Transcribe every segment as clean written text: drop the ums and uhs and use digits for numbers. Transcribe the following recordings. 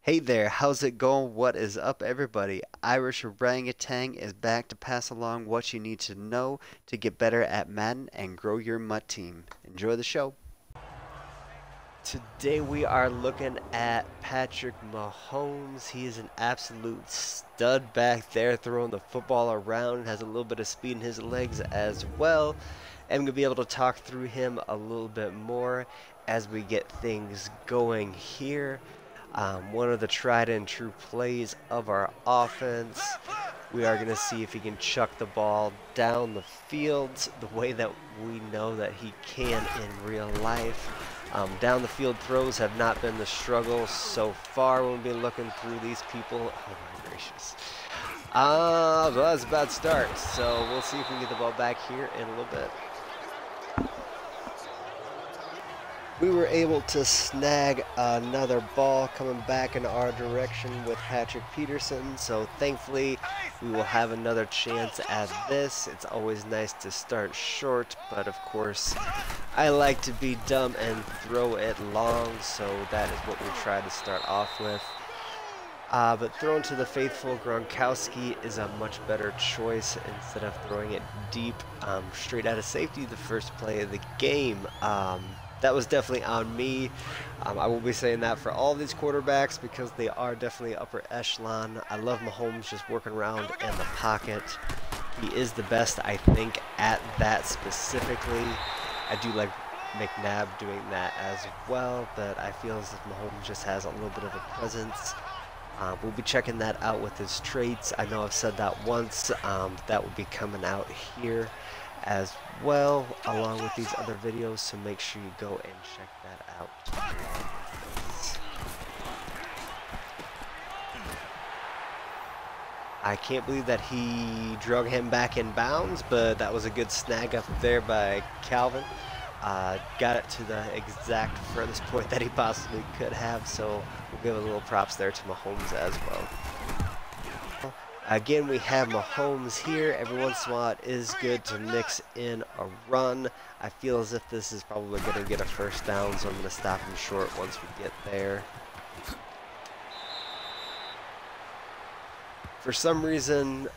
Hey there, how's it going? What is up, everybody? Irish Orangutan is back to pass along what you need to know to get better at Madden and grow your MUT team. Enjoy the show. Today we are looking at Patrick Mahomes. He is an absolute stud back there, throwing the football around, has a little bit of speed in his legs as well. I'm going to be able to talk through him a little bit more as we get things going here. One of the tried and true plays of our offense. We are going to see if he can chuck the ball down the field the way that we know that he can in real life. Down the field throws have not been the struggle so far when we've been looking through these people. Oh my gracious. Well, that was a bad start. So we'll see if we can get the ball back here in a little bit. We were able to snag another ball coming back in our direction with Patrick Peterson, so thankfully we will have another chance at this. It's always nice to start short, but of course I like to be dumb and throw it long, so that is what we try to start off with. But thrown to the faithful Gronkowski is a much better choice instead of throwing it deep straight out of safety the first play of the game. That was definitely on me. I will be saying that for all these quarterbacks because they are definitely upper echelon. I love Mahomes just working around in the pocket. He is the best, I think, at that specifically. I do like McNabb doing that as well, but I feel as if Mahomes just has a little bit of a presence. We'll be checking that out with his traits. I know I've said that once. That will be coming out here as well, along with these other videos, so make sure you go and check that out. I can't believe that he drug him back in bounds, but that was a good snag up there by Calvin. Got it to the exact furthest point that he possibly could have, so we'll give a little props there to Mahomes as well. Again, we have Mahomes here. Every once in a while, it is good to mix in a run. I feel as if this is probably going to get a first down, so I'm going to stop him short once we get there. For some reason,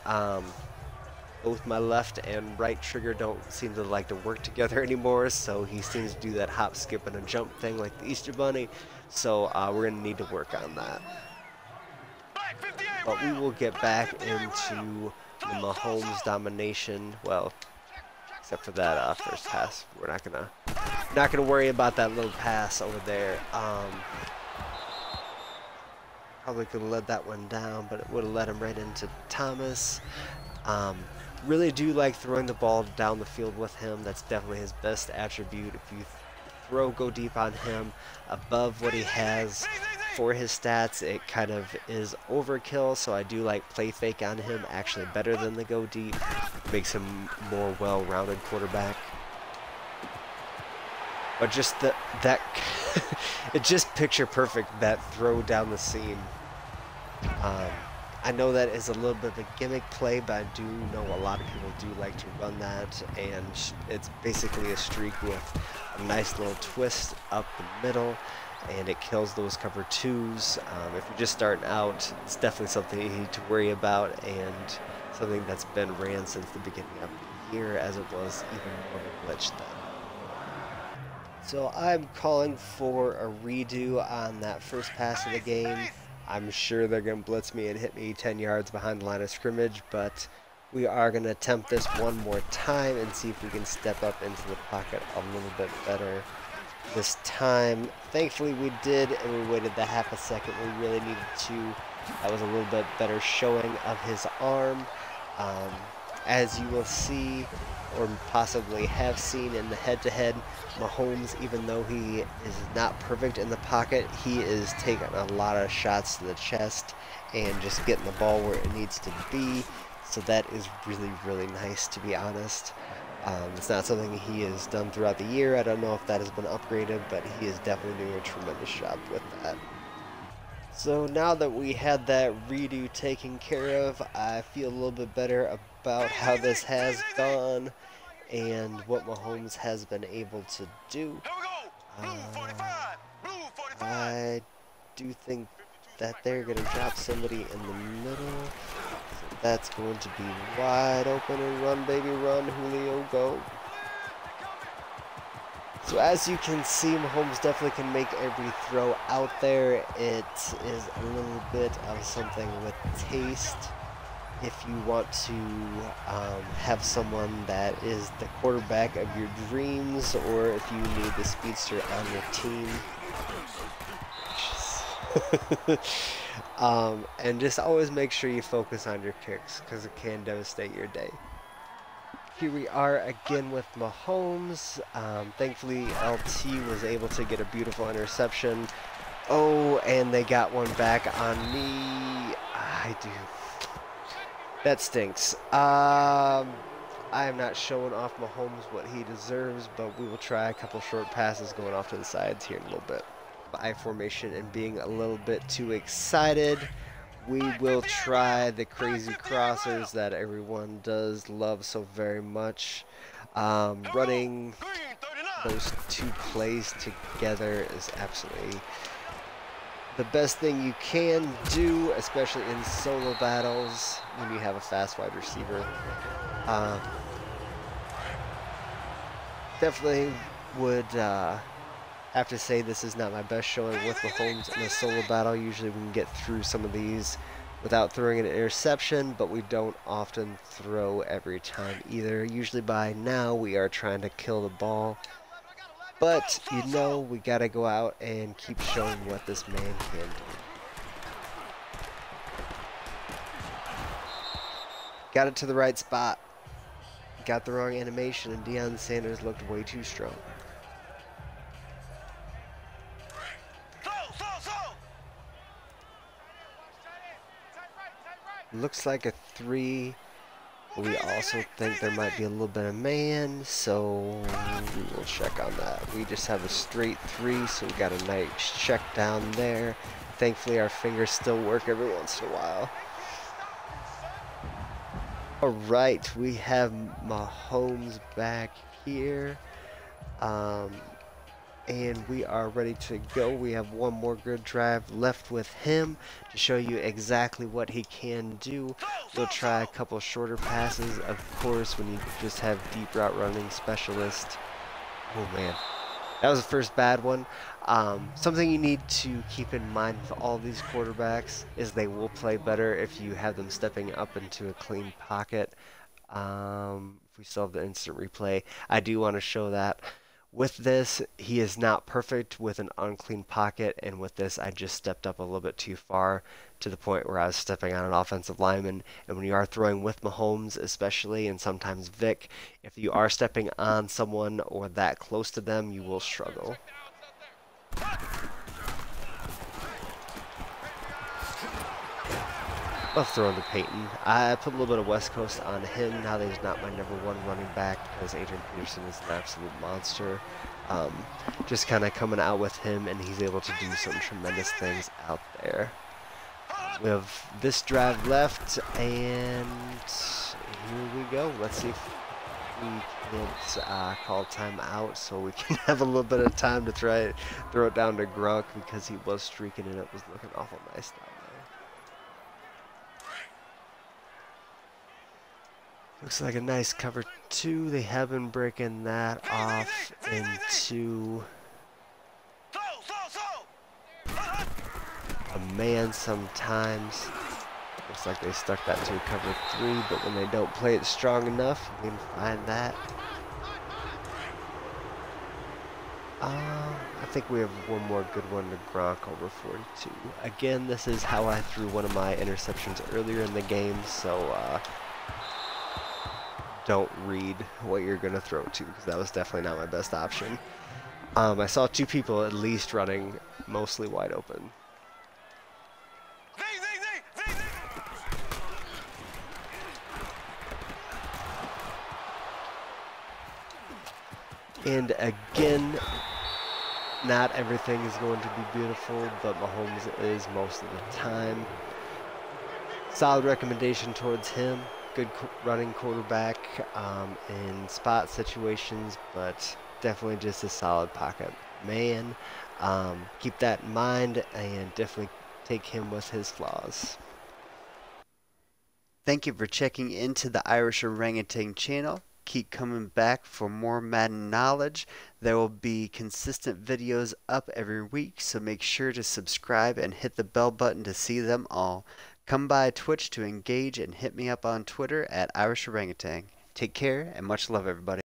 both my left and right trigger don't seem to like to work together anymore, so he seems to do that hop, skip, and a jump thing like the Easter Bunny, so we're going to need to work on that. But we will get back into the Mahomes domination. Well, except for that first pass, we're not gonna worry about that little pass over there. Probably could have led that one down, but it would have led him right into Thomas. Really do like throwing the ball down the field with him. That's definitely his best attribute. If you go deep on him above what he has for his stats, it kind of is overkill, so I do like play fake on him actually better than the go deep. Makes him more well-rounded quarterback. But just that it just picture perfect, that throw down the seam. I know that is a little bit of a gimmick play, but I do know a lot of people do like to run that, and it's basically a streak with a nice little twist up the middle, and it kills those cover twos. If you're just starting out, it's definitely something you need to worry about, and something that's been ran since the beginning of the year, as it was even more of a glitch then. So I'm calling for a redo on that first pass of the game. I'm sure they're going to blitz me and hit me 10 yards behind the line of scrimmage, but we are going to attempt this one more time and see if we can step up into the pocket a little bit better this time. Thankfully we did, and we waited the half a second we really needed to. That was a little bit better showing of his arm. As you will see, or possibly have seen in the head-to-head, Mahomes, even though he is not perfect in the pocket, he is taking a lot of shots to the chest and just getting the ball where it needs to be. So that is really, really nice, to be honest. It's not something he has done throughout the year. I don't know if that has been upgraded, but he is definitely doing a tremendous job with that. So now that we had that redo taken care of, I feel a little bit better about how this has gone and what Mahomes has been able to do. I do think that they're going to drop somebody in the middle. So that's going to be wide open, and run, baby, run, Julio, go. So as you can see, Mahomes definitely can make every throw out there. It is a little bit of something with taste. If you want to have someone that is the quarterback of your dreams, or if you need the speedster on your team. And just always make sure you focus on your kicks, because it can devastate your day. Here we are again with Mahomes. Thankfully, LT was able to get a beautiful interception. Oh, and they got one back on me. That stinks. I am not showing off Mahomes what he deserves, but we will try a couple short passes going off to the sides here in a little bit. I formation and being a little bit too excited, we will try the crazy crossers that everyone does love so very much. Running those two plays together is absolutely the best thing you can do, especially in solo battles when you have a fast wide receiver. Definitely would have to say this is not my best showing with Mahomes in a solo battle. Usually we can get through some of these without throwing an interception, but we don't often throw every time either. Usually by now we are trying to kill the ball. But, you know, we got to go out and keep showing what this man can do. Got it to the right spot. Got the wrong animation, and Deion Sanders looked way too strong. Looks like a 3. We also think there might be a little bit of man, so we will check on that. We just have a straight 3, so we got a nice check down there. Thankfully, our fingers still work every once in a while. All right, we have Mahomes back here. And we are ready to go. We have one more good drive left with him to show you exactly what he can do. We'll try a couple shorter passes, of course, when you just have deep route running specialist. Oh man, that was the first bad one. Something you need to keep in mind with all these quarterbacks is they will play better if you have them stepping up into a clean pocket. If we still have the instant replay, I do want to show that. With this, he is not perfect with an unclean pocket, and with this, I just stepped up a little bit too far to the point where I was stepping on an offensive lineman. And when you are throwing with Mahomes, especially, and sometimes Vick, if you are stepping on someone or that close to them, you will struggle. Love throwing to Peyton. I put a little bit of West Coast on him now that he's not my #1 running back, because Adrian Peterson is an absolute monster. Just kind of coming out with him, and he's able to do some tremendous things out there. We have this drive left, and here we go. Let's see if we can call timeout so we can have a little bit of time to try it, throw it down to Gronk, because he was streaking and it was looking awful nice down there. Looks like a nice cover 2. They have been breaking that off into a man sometimes. Looks like they stuck that to a cover 3, but when they don't play it strong enough, we can find that. I think we have one more good one to Gronk over 42. Again, this is how I threw one of my interceptions earlier in the game, so don't read what you're going to throw to, because that was definitely not my best option. I saw 2 people at least running mostly wide open. And again, not everything is going to be beautiful, but Mahomes is most of the time. Solid recommendation towards him. Good running quarterback in spot situations, but definitely just a solid pocket man. Keep that in mind, and definitely take him with his flaws. Thank you for checking into the Irish Orangutan channel. Keep coming back for more Madden knowledge. There will be consistent videos up every week, so make sure to subscribe and hit the bell button to see them all. Come by Twitch to engage and hit me up on Twitter at Irish Orangutan. Take care and much love, everybody.